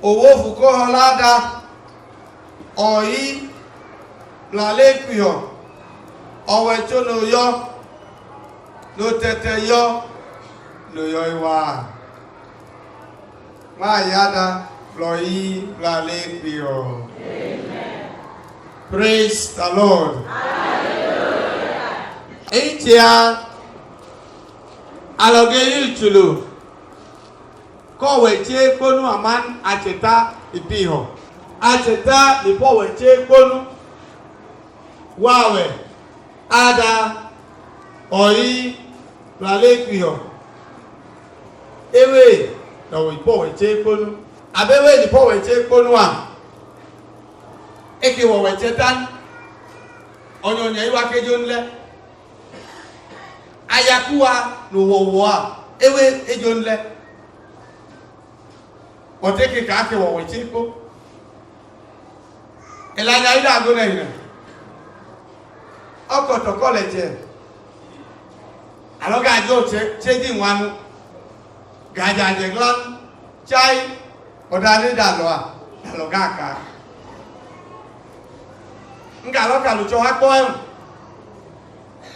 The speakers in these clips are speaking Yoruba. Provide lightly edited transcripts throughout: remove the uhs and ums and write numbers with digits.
Owo fuko holada. Oyi. Blale kuyo. Owe chono yo. No tete yo. No yo iwa. Ma yada. Bloyi. Blale kuyo. Amen. Praise the Lord. Hallelujah. Eitia. Aloge yutulu. Ko weche konu aman acheta ipiho. Acheta lipo weche konu. Wawe. Ada. Oyi. Blale kuyo. Ewe. Na lipo weche konu. Abewe lipo weche konu wa. Eke wo weche tan. Onyonya iwa kejo nle. Ayakuwa n'ụwa ewe ejo nle oteke ka ake wo weche ko elanya ida go na ina okoto college aloga jo cheji nwanu gaja je glan chai odale da lo a aloga ka ngalo ka lu cho ha ko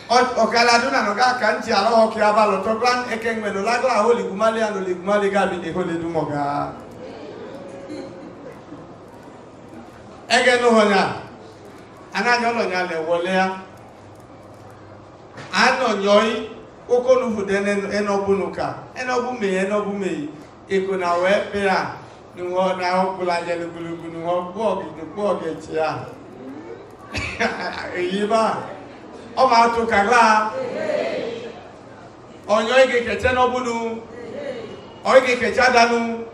Okala duna noga kanti alo hoki abalo to plan ekeng meno lagla holi gumali ando li gumali gabi de holi dumoga ege no honya ana nyolo nya le wole ya ano nyoi okonu hudene enobunuka enobu me eko na we pe ya nuwo na okula je lugulugu nuwo gbo ge tia eyiba o ma to kagla onyo ige keche no bunu o ige keche adanu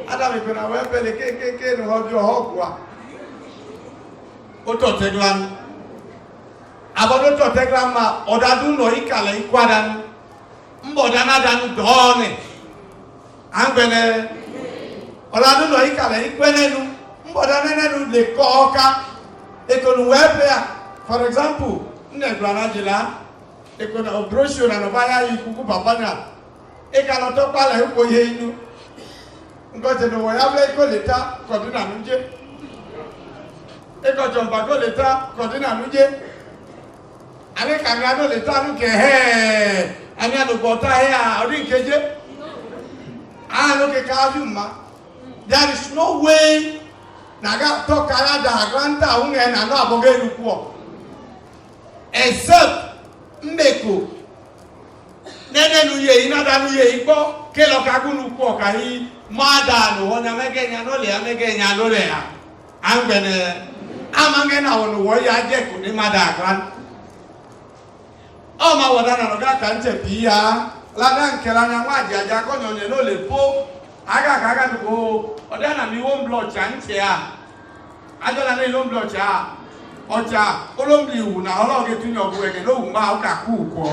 adami pe na we pele ke no hobi ohogwa o to teglan abodo to teglan ma odadu no ikale ikwadan mboda na danu done angbene odadu no ikale ikwenenu mboda nenenu le koka ekonu wepe for example nne grana jila ekona obrosho na baya ikuku babana ekalo to pala uko ye inu ngote no ya ble ko leta koduna nuje eko jomba ko leta koduna nuje ale kanga no leta nu ke he ani anu bota he a ori keje no ke kajuma there is no way naga to kala da granta unge na no aboge rukuo except mbeko nene nuye inada nuye igbo kelo kagunu ku okahi mada no wona megenya no le amegenya no le ya angbene amange na wonu wo ya je ku ni mada kan o ma woda na no ga kan je biya la na nkela nya nwaji aja ko nyonye no le po aga ko oda na mi won block chanche a ajola na lo block a ọjà olóńgbì ìwù náà ọlọ́ọ̀gẹ́ tún yọ̀ ọ̀gbọ̀n ẹ̀gẹ́ lóhùn máa ọ̀kà kú kọ́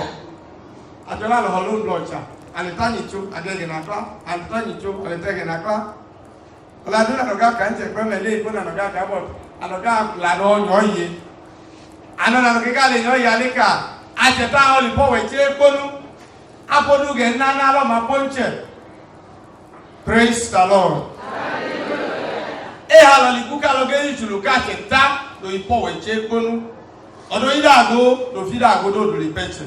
àjọlá lọ́họ́ ló ń lọ ọjà àlìtánìtó àdẹ́gẹ̀nàkọ́ àlìtánìtó àlìtẹ́gẹ̀nàkọ́ ọ̀làdún ànọ̀gá kà ń tẹ̀ pẹ́mẹ́lẹ́ ìgbóná ànọ̀gá kàbọ̀ ànọ̀gá lànà ọ̀yọ́ yìí ànọ̀gá lè yọ̀ yà líkà àjẹta olùbọ̀wẹ̀ tí ó kpónú apodúgẹ̀ nánà lọ́mà pọ́ńchẹ̀. Praise the Lord. Halalibuka loge itulu ka cheta lo ipo weche konu odo idago lo fidago do repete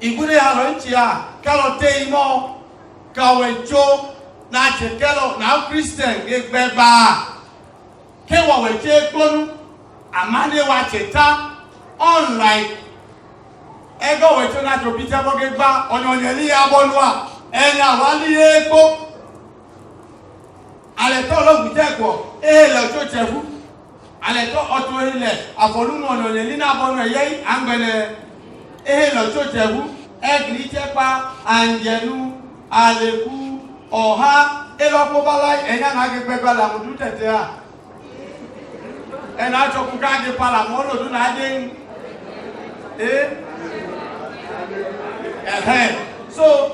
igure halo nchia kalo te imo ka wecho na chekelo na Christian egbeba ke wa weche konu amane wa cheta unlike ego wecho na to Peter bogegba onyonyeli abonwa enya wali epo aleto lo guteko ele to chefu aleto oto ile afolumo onyonyeli na bonu eye angbene ele to chefu egri chepa anjelu aleku oha elopo bala enya na gegbe la mudu tete a ena to ku ka de pala mo lo du na de so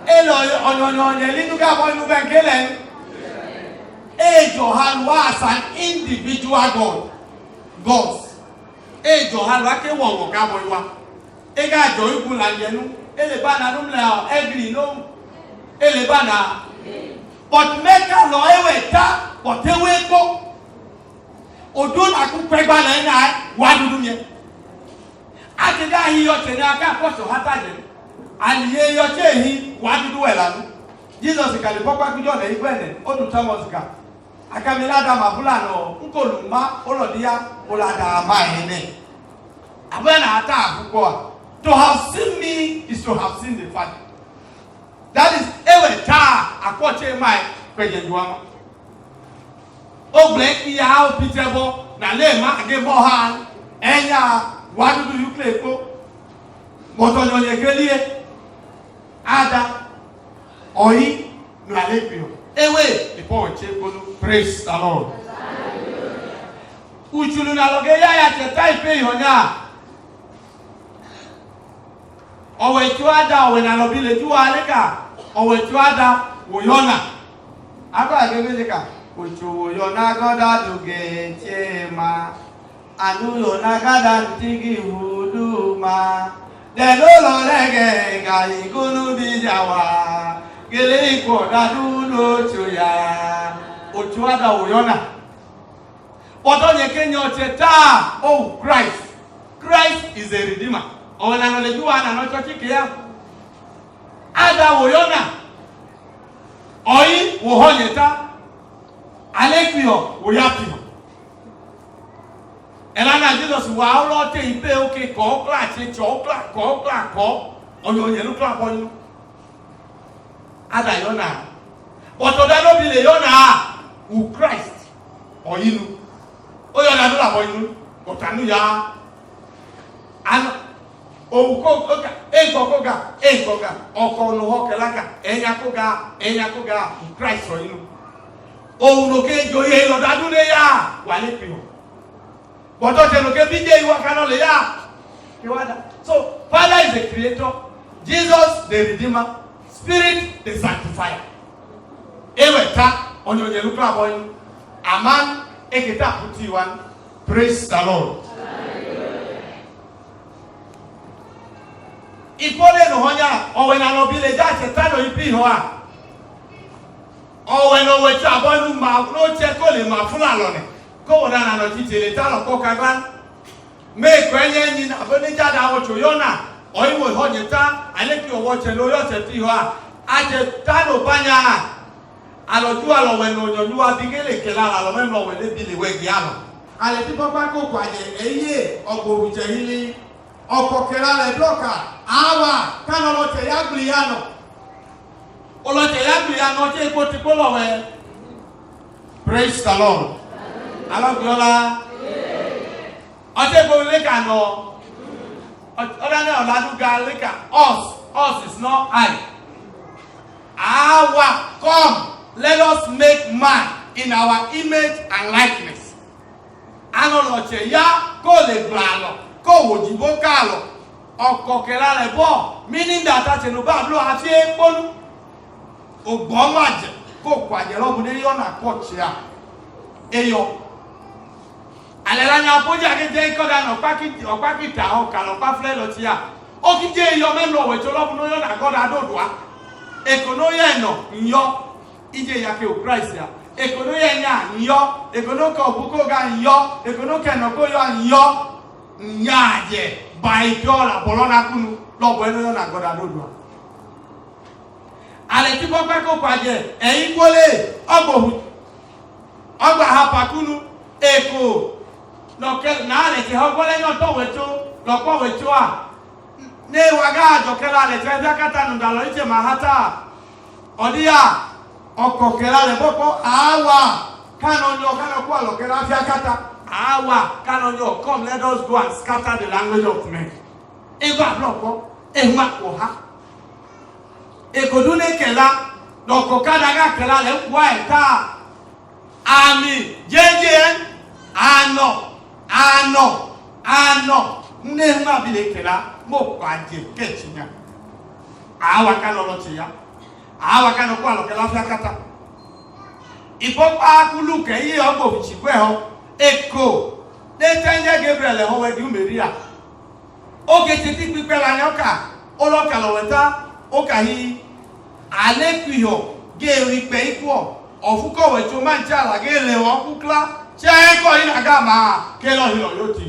elo onyonyeli nu ga bonu benkele Johan was an individual God. Johan wa ke wo ka bo wa. Ga jo igun la yenu. Ele ba na num la egri no. Ele ba na but make a lawyer but they will go. Odo na ku pegba na wa dudu ye. Atida hi yo tene aka apostle hataje. And ye yo chehi wa dudu wela. Jesus ka le pokwa ku jo na igbene, o du Thomas ka. Aka mi lada mabula no, nkoluma olodia olada ma ene. Abena ata abuko. To have seen me is to have seen the Father. That is ewe ta akwoche mai pejeduama. O black ya o pitebo na le ma age mo ha enya wa dudu yukle ko motonyo ye kelie ada oyi na le pio ewe ipo che kolu. Praise the Lord. Uchulu na loge ya cheta ipe honya owe chuada owe na lobile chualeka owe chuada woyona aba agebeleka Uchu yona goda duge chema anu yona gada ntigi huduma delo lolege gai gunu bijawa gele iko dadulo chuya uchu ada uyona oto nyekenyo cheta. Oh, Christ is a redeemer. Ona nolejua na no chochikia ada uyona oi wohonyeta Alekio woyapio. Elana Jesus wa lo te ipe oke ko kla che chokla ko oyo yelu kla boyu. Ada yona. Otoda no bile yona u Christ oyinu. Oyo na do la boyu. Otanu ya. Ano ouko oka enkoga oko no hokelaka enyakoga u Christ oyinu. Oh, no, okay, go here, Lord, I do the ya. Wale but don't okay, BJ, you cannot lay ya. So, Father is the creator, Jesus the redeemer, Spirit the sanctifier. Ewe ta on your yellow boy, a man, eketa puti one. Praise the Lord. Ipole no honya, or when I no be the judge, a tano ipi hoa. Oh, when I went to a boy who no check on him, my full go down and teach the town of Cocagan. Make when you have a jada to Yona, or you will hold your tongue, and let you watch a lawyer to Tiwa. At the town of Banya, I don't do a when you are beginning to allow a member when they be the way Giano. I let people back up by a year or go with a hilly or Coquerale blocker. Our cannot say Agliano. Praise the Lord. Hello, Glola. Us is not I. Come, let us make man in our image and likeness. Anoloche ya ko le blalo, ko wojibo kalo, okokela le bo, meaning that atenuba blo ati ekpolu. Ogbomaje ko kwaje lo bude yo na kochi a eyo alela nya poja ke je ko da no pakita o ka lo pa fle lo ti a o ki je yo me lo we to lo bu no yo na god adodua ekono ye no nyo ije ya ke o Christ ya ekono ye nya nyo ekono ko buko ga nyo ekono ke no ko yo nyo nyaje by dollar bolona kunu lo bo no yo na god adodua ale ti papa ko kwaje eyin kole ogba hapakunu eko no ke na ale ti hogole no to weto lo ko weto a ne waga do kela le tre kata nu dalo ite mahata odia okokela le boko awa kano kwa lo kela afia kata awa kano come let us go and scatter the language of men ego abloko ehwa ko ha ekodune kela dokokada ga kela le kwa eta ami jeje ano nema bile kela mo kwaje kechinya awa kanolo tiya awa kano kwa lo kela fia kata ipopa kuluke yi ogbo bichigwe ho eko de tenje Gabriel ho we di Maria oge titi pipe la nyoka oloka lo weta okahi alekuyo Gary Paypo, or Fuko, to Mancha, Gale, or Kukla, Chako in Agama, Kelo Yoti.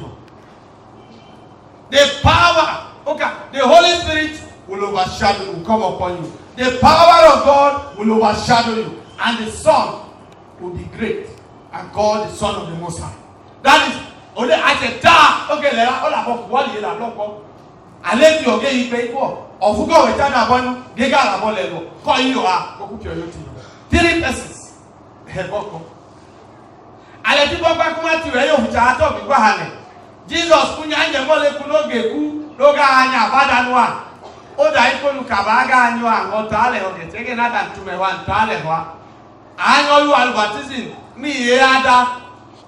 The power, okay, the Holy Spirit will overshadow, will come upon you. The power of God will overshadow you, and the Son will be great and called the Son of the Most High. That is only at a time. Okay, let all about what you have not. I let you get Paypo. Of who go with Tanabon, Gigala Bolero, call you are, three persons. Heboko. I let you go back to Rayo, which I thought we were Jesus, Punya, Molekuno Geku, Loga Anya, Badanwa. Oda Iponu Kabaga, and you are not Tale, taken out to me one Talewa. I know you are baptizing me, Ada,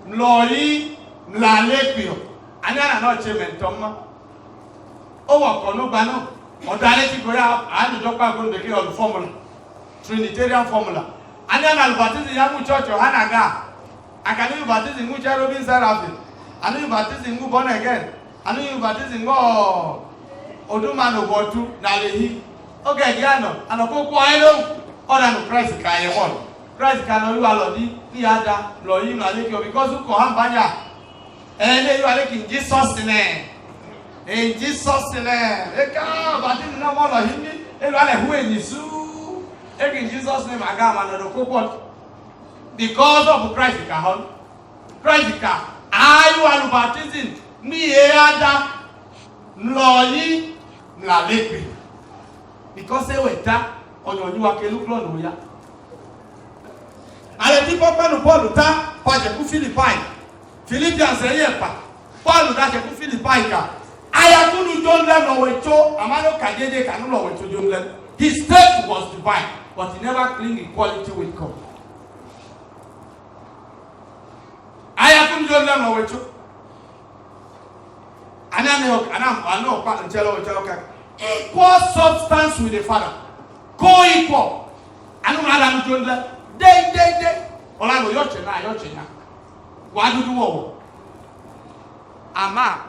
Lori, Mlalekio, and then I'm not Chairman Toma. Oh, Konobano. Or directly go out and the doctor going to the formula, Trinitarian formula. And then I'll baptize in Yamu Church or Hanaga. I can even baptize in Mucha Robin Sarafin. I know you baptize in Mubon again. I know you baptize in Odumano Botu, Nalehi. Okay, Giano, and a Coquino, or an Christ can one. Christ can you already, the other, Loyim, Alekio, because you call Hambanya. And then you are making Jesus in there. In Jesus' name, but in no more of him, in Jesus' name, I got another coupon. Because of Christ, Christ, I will baptizing me, Ada, Loyi, Mlalekwi. Because they were that on your new Akeluclonoya. And the people of Paul, Pajaku Philippi, Philippians, Paul, Pajaku Philippi. I couldn't don't learn or cho Amano Kajede Kanulo to don't learn. His faith was divine, but he never claimed equality with God. I couldn't don't learn or cho. I know part and tell equal substance with the Father. Co-equal. I know Adam don't learn. Day. All I know your china. Why do you want? Ama.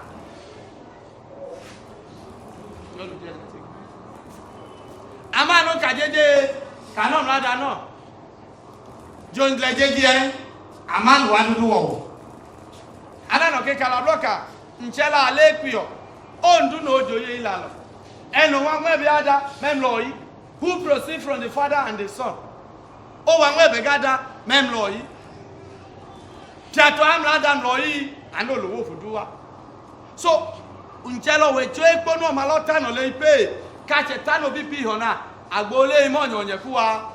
Amano Kajede cannot rather no. John Glejegie, a man one do all. Anano Calabloca, Nchela Alequio, on do no Joye Lalo. And one way the other, Memloy, who proceed from the Father and the Son. Oh, one way the gather, Memloy. Chato am Ladan Loy, and no wolf do. So, Unchelo we choe kono malota no leipe. Kache tano bipi hona agbole imonyo nyekuwa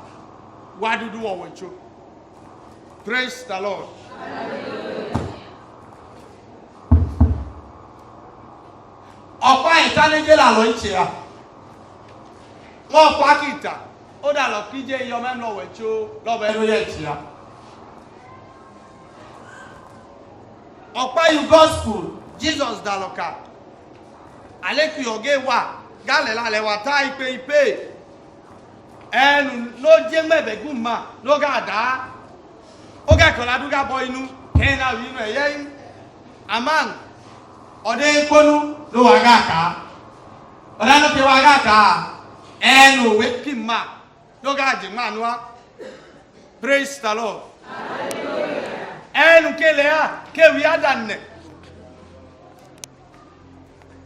wadudu wo wecho. Praise the Lord. Opa itaneje la lo nche ya. Mo pa kita. O da lo kije yo mem lo wecho lo be lo ye nche ya. Opa you gospel Jesus daloka. Aleku yoge wa galela le wa ta ipe enu no je mebegu ma no ga da o ga kola du ga bo inu ken na wi no eye aman ode ponu lo wa ga ka oda no te wa ga ka enu we pima no ga je ma no. Praise the Lord. Hallelujah. Enu kele a ke wi adanne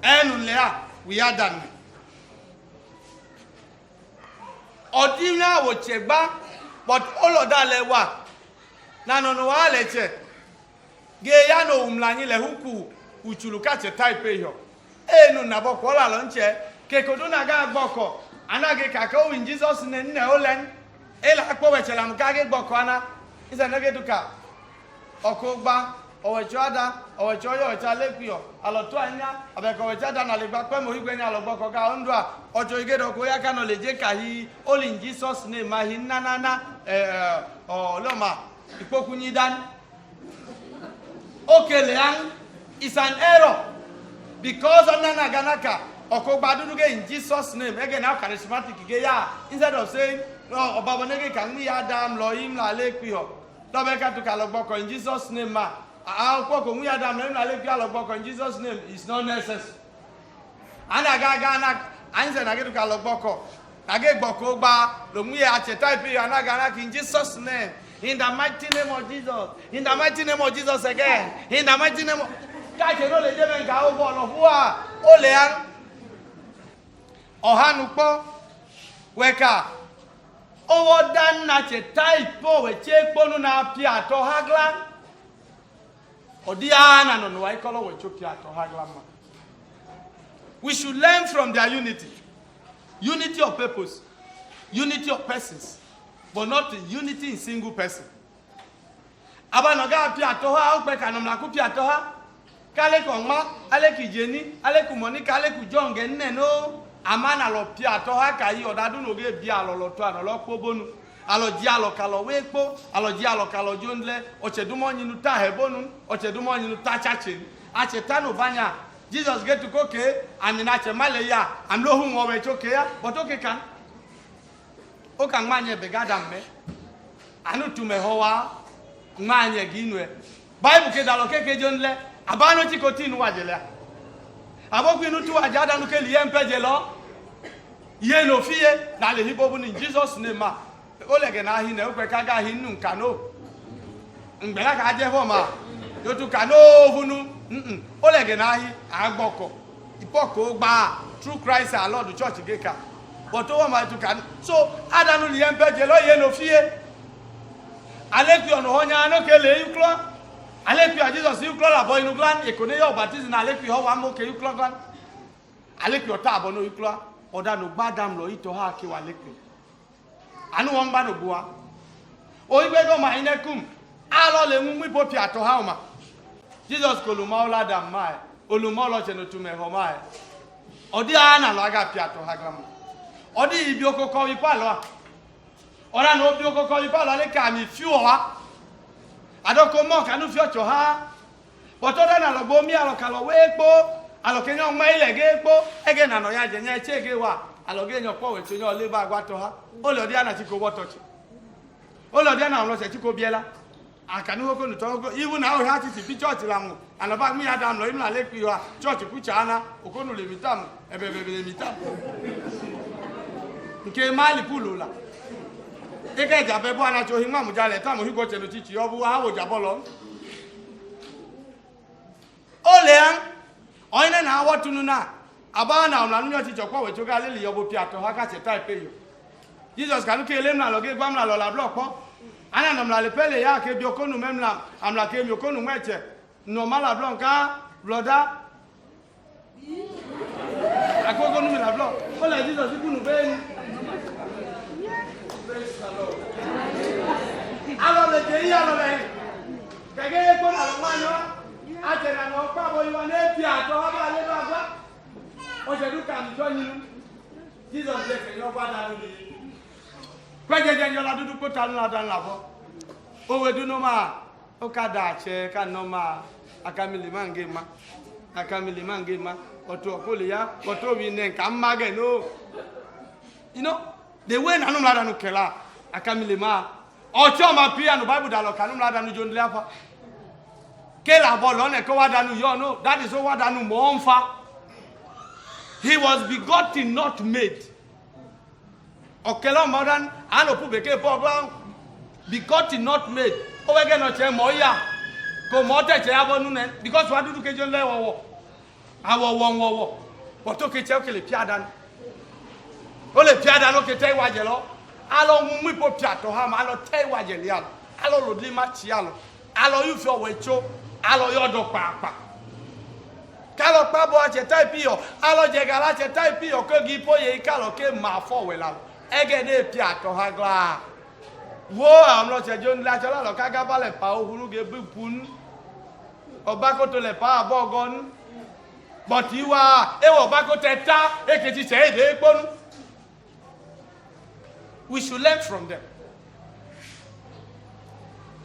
enu le a wi adanne Odina wo chegba, but all of that lewa. Nano no aleche. Geya no umlanyi le huku uchuluka che type yo. No nabo kola lonche. Ke koduna ga gboko. Anage kakao in Jesus name ne olen. Ela akpo wechela mkage gboko ana. Isa nage duka. Okogba owechoada owechoyo echalekio aloto anya abeko wechada na legba pe mo igbe ni alogboko ka ondua ojo igedo ko ya kanu leje kahi all in Jesus name ma hinana loma ipokunyi dan okelean is an error because onana ganaka okogba duduge in Jesus name again now charismatic ge ya instead of saying no obabonege kan mi adam lo him la lekio do be ka to kalogboko in Jesus name ma in Jesus' name is not necessary. And I got I said I get to Kaloboko. Age gboko gba lo mu ye ache type yo anagana in Jesus name. In the mighty name of Jesus. In the mighty name of Jesus again. In the mighty name of ka je no le je ben ga o bo lo fuwa o le an ohanu po weka owo dan na che type we che ponu na pi ato hagla odi ana no no wa ikolo we cho pi ato hagla ma. We should learn from their unity. Unity of purpose, unity of persons, but not unity in single person. Abanoga pi ato ha o pe kanom na ku pi ato ha kale ko ma ale ki jeni ale ku moni kale ku jonge nne no amana lo pi ato ha kai odadu no ge bi alolo to anolo po bonu alo ji alo kalo we po alo ji alo kalo jonle ochedumo nyinu ta hebonu ochedumo nyinu ta chache achetano banya Jesus get to cook and in ache malaya am no hu we choke ya but okay kan o kan manye begada me anu tu me howa manye ginwe Bible ke dalo ke jonle abano ti kotinu wajele aboku inu tu ajada nu ke liye mpeje lo ye no fie na le hibobu in Jesus name ma o lege na hi na o pe kaga hi nu nkano ngbela ka je ho ma yo tu kano hunu o lege na hi agboko ipoko gba through Christ our Lord the church geka but o ma tu kan so adanu liye mpeje lo ye no fie aleku ono honya no ke le uklo aleku Jesus uklo la boy nu glan ekone yo baptism na aleku ho wa mo ke uklo glan aleku ota abo no uklo oda no gbadam lo ito ha ke wa leku anu won gba no bua o igbe go ma inekum alo le mu ipo pi ato ha ma Jesus ko lu ma ola dam mai olumo lo cheno tu me ho mai odi ana lo aga pi ato ha glam odi ibi okoko wi pa lo ora no bi okoko wi pa lo le ka mi fi o wa adoko mo kanu fi ocho ha botoda na lo gbo mi alo ka lo we po alo ke nyo ma ile ge po ege na no ya je nya che ge wa alo ge nyo po we che nyo le ba gwa to ha o lo di ana ti ko wo to chi o lo di ana lo se ti ko biela akanu ko no to even now ha ti bi church la mu anaba mi adam lo imi na le pi wa church ku cha na okonu le mitam ebe le mitam nke mali pulo la ege ja be bo ana cho hinwa mu jale ta mu hi ko che no ti chi obu ha wo jabo lo olean oina na awotunu na aba na ona nyo ti chokwa we choga le yobo pi ato ha ka che type yo Jesus kanu ke le na lo ge gbam na lo la block po ana no mla le pele ya ke bi okonu memla amla ke mi okonu meche no mala blanca bloda akoko nu mi la block o le Jesus ikunu be ni alo le je ya lo le kege ko na lo manyo ate na no pa bo iwa ne pi ato ha ba le ba gba o je du kan to yin Jesus le ke yo gba da ni kwejeje nyo la dudu ko tanu la dan la bo o we du no ma o ka da che ka no ma akamili mange ma oto ko le ya oto bi ne ka mage no you know the way na no la dan kela akamili ma ocho ma pi anu Bible da lo kanu la dan jo ndle afa ke la bo lo ne ko wa danu yo no that is what danu mo nfa he was begotten not made okelo modern anu pu beke program begotten not made o we get no che mo ya ko mo te che abonu ne because wa dudu kejo le wowo awo but o ke che o ke le piadan o le piadan o ke te wa je lo alo mu ipo piato ha ma alo te wa je le alo lo di ma chi alo yu fi o we cho alo yo do papa kalo pa bo a che type yo alo je gala che type yo ko gi po ye kalo ke ma fo we la ege de piato ha gla wo am lo che jon la chola lo kaga ba le pa ohuru ge bupun oba ko to le pa abogon but iwa e wo ba ko teta e ke ti se de ponu we should learn from them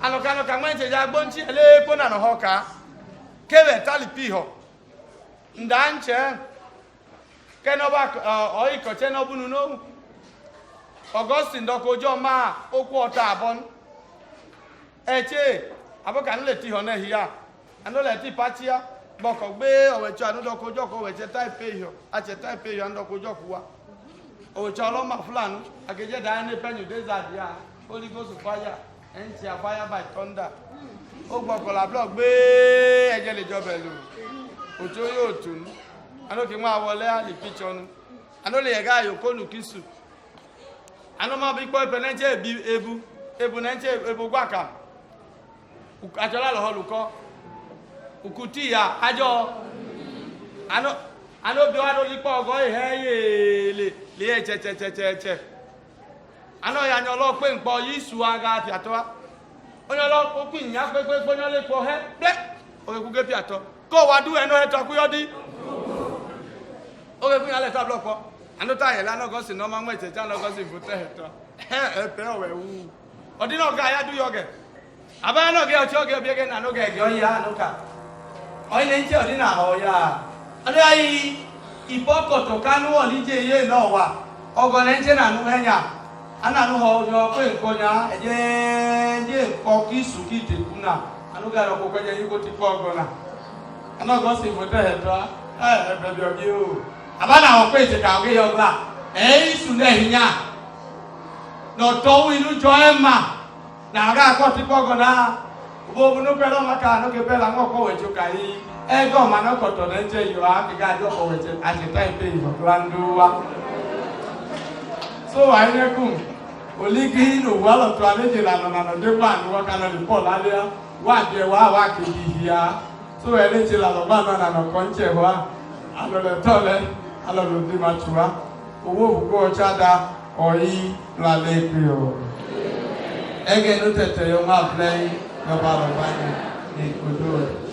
alo kalo ka manje ja gbonchi ele pona no hoka kebe tali pi ho ndanche keno ba oi ko che no bunu no Augustine dokojo ma okwu ota abon eche aboka no le ti ho na hiya anu le ti patia boko gbe owecho anu dokojo ko weche type yo a che type yo anu dokojo kuwa Ochaloma Fulani, Akaja Diane Penny Desadia, Holy Ghost of fire, and fire by thunder. Oh, Bokola block, be a jelly jobelu. Ochoyo tun. I don't think my wallet, the kitchen. I know a guy who call Kisu. I know my big boy Penente, Ebu Nente, Ebu Waka. Ukajola Holuko. Ukutia, Ajo. I know the other lipo go hey le che. I know ya no lo pe npo Yisu aga piato. Onye lo ko pin ya pe onye le po he. Ble. O ku ge piato. Ko wa du eno he to ku yodi. O ge kun ale ta block po. Anu ta ye la no go si no ma mo che ja no go si vote he to. E pe o we wu. Odi no ga ya du yo ge. Aba no ge o cho ge bi ge na no ge ge o ya no ka. O ile nche odi na ho ya. Anu ai ipokoto kanu olije ye no wa. Ogo le nche na nu henya. Ana nu ho yo pe nkonya je ko Kisu kite kuna. Anu ga ro ko kweje yiko ti ko ogo na. Ana go si vote he to. Be bi obi o. Aba na ho pe ti ka oge yo gba. Isu na hinya. No to inu jo ema. Na ga ko ti ko ogo na. Bo nu pe lo maka no ke pe la ngo ko we ju kai. Ego mana ko to na je yo a ke ga jo ko we je a ti tai pe yo klandu wa. So I reckon oligi no wala to aleje la na de ba ni wa kana ni Paul alia wa de wa ke hia so eleje la lo ba na ko nche wa alo le tole alo lo di machua owo go chada oyi la le pe o ege no tete yo ma play no ba lo ba ni odo